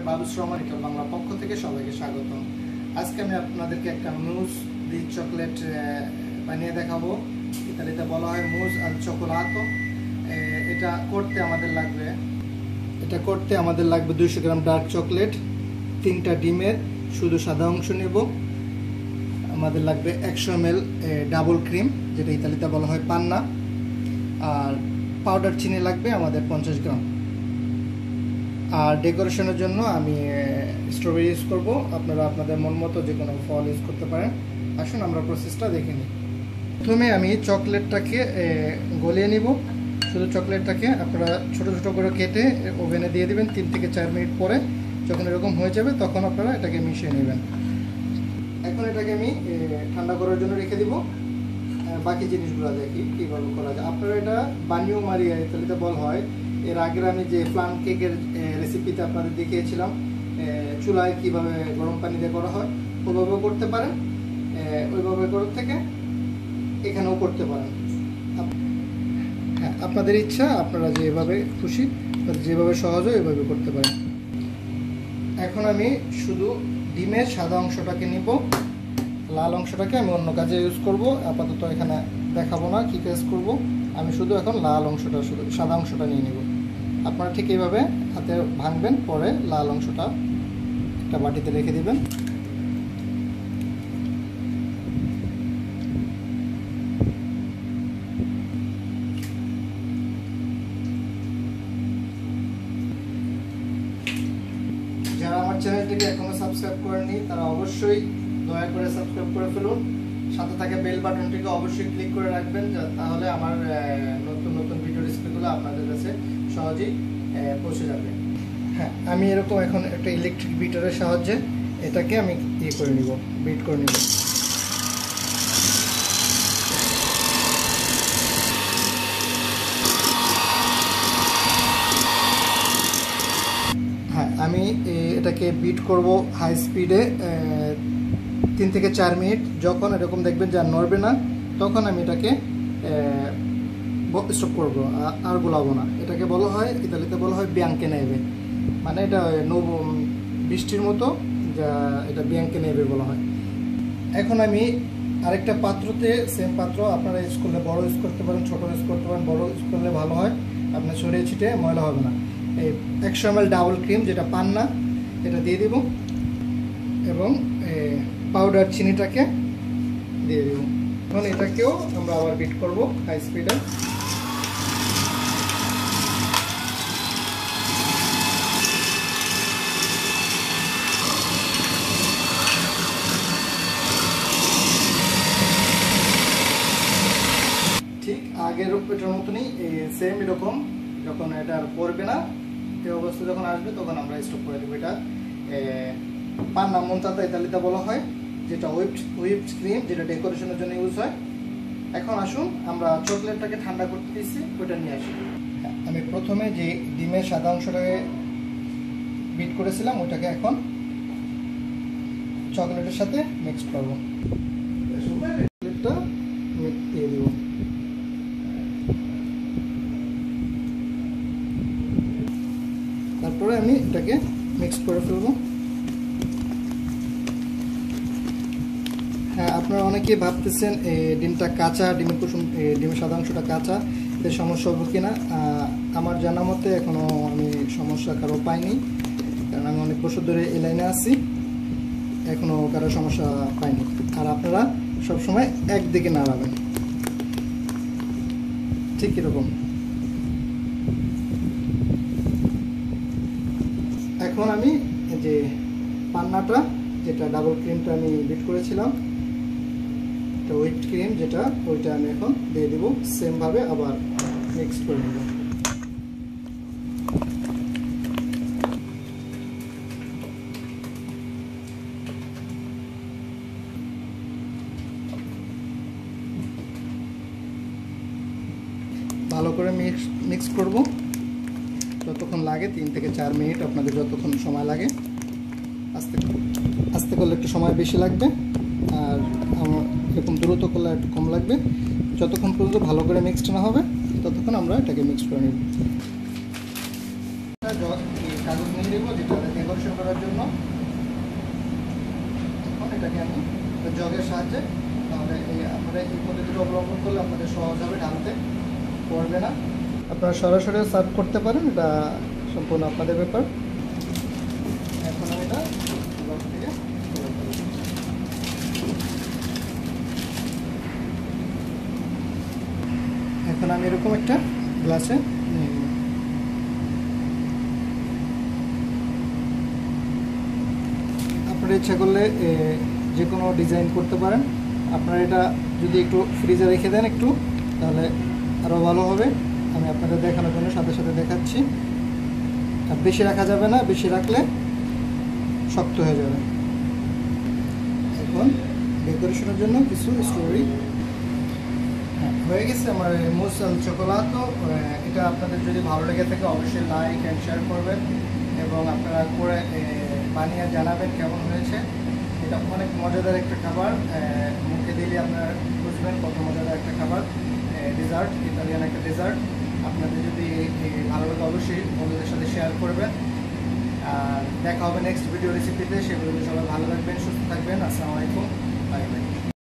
বাবুস রহমান ইটাল বাংলা পক্ষ থেকে সবাইকে স্বাগতম। আজকে আমি আপনাদেরকে একটা মুজ দি চকলেট বানিয়ে দেখাবো। ইতালিতে বলা হয় মুজ আল চকোলাতো। এটা করতে আমাদের লাগবে 200 গ্রাম ডার্ক চকলেট, 3টা ডিমের শুধু সাদা অংশ নেব। আমাদের লাগবে 100 ml ডাবল ক্রিম, যেটা ইতালিতে বলা হয় পান্না, আর পাউডার চিনি লাগবে আমাদের 50 গ্রাম। আর ডেকোরেশনের জন্য আমি স্ট্রবেরি ইউজ করব। আপনারা আপনাদের মন মতো যে কোনো ফল ইউজ করতে পারেন। আসুন আমরা প্রসেসটা দেখে নিই। প্রথমে আমি চকলেটটাকে গলিয়ে নিব। শুধু চকলেটটাকে আপনারা ছোট ছোট করে কেটে ওভেনে দিয়ে দিবেন। 3 থেকে 4 মিনিট পরে যখন এরকম হয়ে যাবে তখন আপনারা এটাকে মিশিয়ে নেবেন। এখন এটাকে আমি ঠান্ডা করার জন্য রেখে দিব। বাকি জিনিসগুলো দেখি কীভাবে করা যায়। আপনারা এটা বানিও মারিয়া ইতালিতে বলা হয়। এর আগে আমি যে ফ্লান কেকের রেসিপিতে আপনাদের দেখিয়েছিলাম চুলায় কিভাবে গরম পানি দিয়ে করা হয়, ওইভাবেও করতে পারেন। ওইভাবে করার থেকে এখানেও করতে পারেন। হ্যাঁ, আপনাদের ইচ্ছা, আপনারা যেভাবে খুশি যেভাবে সহজ হয় ওইভাবে করতে পারেন। এখন আমি শুধু ডিমের সাদা অংশটাকে নিব, লাল অংশটাকে আমি অন্য কাজে ইউজ করব। আপাতত এখানে দেখাবো না কী কাজ করব। আমি শুধু এখন লাল অংশটা, শুধু সাদা অংশটা নিয়ে নেব। আপনারা ঠিক এইভাবে হাতে ভাঙবেন, পরে লাল অংশটা একটা বাটিতে রেখে দিবেন। যারা আমার চ্যানেলটিকে এখনো সাবস্ক্রাইব করেননি তারা অবশ্যই দয়া করে সাবস্ক্রাইব করে ফেলুন। সাথে থাকা বেল বাটনটিকে অবশ্যই ক্লিক করে রাখবেন, তাহলে আমার নতুন নতুন ভিডিও রেসিপিগুলো আপনাদের কাছে সহজেই পৌঁছে যাবে। হ্যাঁ, আমি এরকম এখন একটা ইলেকট্রিক বিটারের সাহায্যে এটাকে আমি করে নিব, বিট করে নিব। হ্যাঁ, আমি এটাকে বিট করব হাই স্পিডে 3 থেকে 4 মিনিট। যখন এরকম দেখবেন যে আর নড়বে না, তখন আমি এটাকে স্টপ করবো, আর গোলাবো না। এটাকে বলা হয় ইতালিতে বলা হয় বিয়াঙ্কে নেবে, মানে এটা বৃষ্টির মতো, যা এটা বিয়াঙ্কে নেবে বলা হয়। এখন আমি আরেকটা পাত্রতে, সেম পাত্র আপনারা ইউজ করলে বড় ইউজ করতে পারেন, ছোট ইউজ করতে পারেন। বড় ইউজ করলে ভালো হয়, আপনার ছড়িয়ে ছিটে ময়লা হবে না। এই 100 ml ডাবল ক্রিম, যেটা পান্না, এটা দিয়ে দিব এবং পাউডার চিনিটাকে দিয়ে দেব। এখন এটাকেও আমরা আবার বিট করব হাই স্পিডে। ঠিক আগের এটার মতনই সেম এরকম, যখন এটা আর পড়বে না এই অবস্থা যখন আসবে তখন আমরা স্টপ করে দেবো। এটা পান্না মোন্তাতা ইতালিতে বলা হয়, যেটা হুইপড ক্রিম, যেটা ডেকোরেশনের জন্য ইউজ হয়। এখন আসুন আমরা চকলেটটাকে ঠান্ডা করতে দিচ্ছি, ওইটা নিয়ে আসি। আমি প্রথমে যে ডিমের সাদা অংশটাকে বিট করেছিলাম ওটাকে এখন চকলেটের সাথে মিক্স করবো। চকলেটটা দিয়ে দেব। তারপরে আমি এটাকে মিক্স করে ফেলবো। হ্যাঁ, আপনারা অনেকেই ভাবতেছেন ডিমটা কাঁচা, ডিমের সাদা অংশটা কাঁচা, এর সমস্যা হবে কিনা। আমার জানা মতে এখনও আমি সমস্যা কারো পাইনি, কারণ আমি অনেক বছর ধরে এই লাইনে আছি, এখনও কারো সমস্যা পাইনি। আর আপনারা সবসময় একদিকে নাড়াবেন, ঠিক এরকম। এখন আমি যে পান্নাটা, যেটা ডাবল ক্রিমটা আমি বিট করেছিলাম, হুইপড ক্রিম যেটা, ওইটা আমি এখন দিয়ে দেবো। সেমভাবে আবার মিক্স করে নেব। ভালো করে মিক্স করব যতক্ষণ লাগে, 3 থেকে 4 মিনিট, আপনাদের যতক্ষণ সময় লাগে। আস্তে করলে একটু সময় বেশি লাগবে, আর এরকম দ্রুত করলে একটু কম লাগবে। যতক্ষণ পর্যন্ত ভালো করে মিক্সড না হবে ততক্ষণ আমরা এটাকে মিক্স করে নেব। কাগজ নিয়ে নেব যেটা ডেকোরেশন করার জন্য। এখন এটাকে আমি জগের সাহায্যে, তাহলে আপনারা এই পদ্ধতিটা অবলম্বন করলে আপনাদের সহজ হবে, ঢালতে পড়বে না। আপনারা সরাসরি সার্ভ করতে পারেন, এটা সম্পূর্ণ আপনাদের ব্যাপার। এখন আমি এটা বক্স থেকে তুলে ফেলব। এখন আমি এরকম একটা গ্লাসে নিয়ে নেব। আপনারা ইচ্ছা করলে যে কোনো ডিজাইন করতে পারেন। আপনারা এটা যদি একটু ফ্রিজে রেখে দেন একটু, তাহলে আরও ভালো হবে। আমি আপনাদের দেখানোর জন্য সাথে সাথে দেখাচ্ছি। আর বেশি রাখা যাবে না, বেশি রাখলে শক্ত হয়ে যাবে। এখন ডেকোরেশনের জন্য কিছু স্ট্রবেরি হয়ে গেছে আমার মুস আল চকোলাতো। এটা আপনাদের যদি ভালো লেগে থাকে অবশ্যই লাইক অ্যান্ড শেয়ার করবেন, এবং আপনারা করে বানিয়ে জানাবেন কেমন হয়েছে। এটা অনেক মজাদার একটা খাবার, মুখে দিলে আপনারা বুঝবেন কত মজাদার একটা খাবার। ডেজার্ট, ইতালিয়ান একটা ডেজার্ট। আপনাদের যদি ভালো লাগে অবশ্যই বন্ধুদের সাথে শেয়ার করবেন। আর দেখা হবে নেক্সট ভিডিও রেসিপিতে। সেগুলো সবাই ভালো থাকবেন, সুস্থ থাকবেন। আসসালামু আলাইকুম, বাই বাই।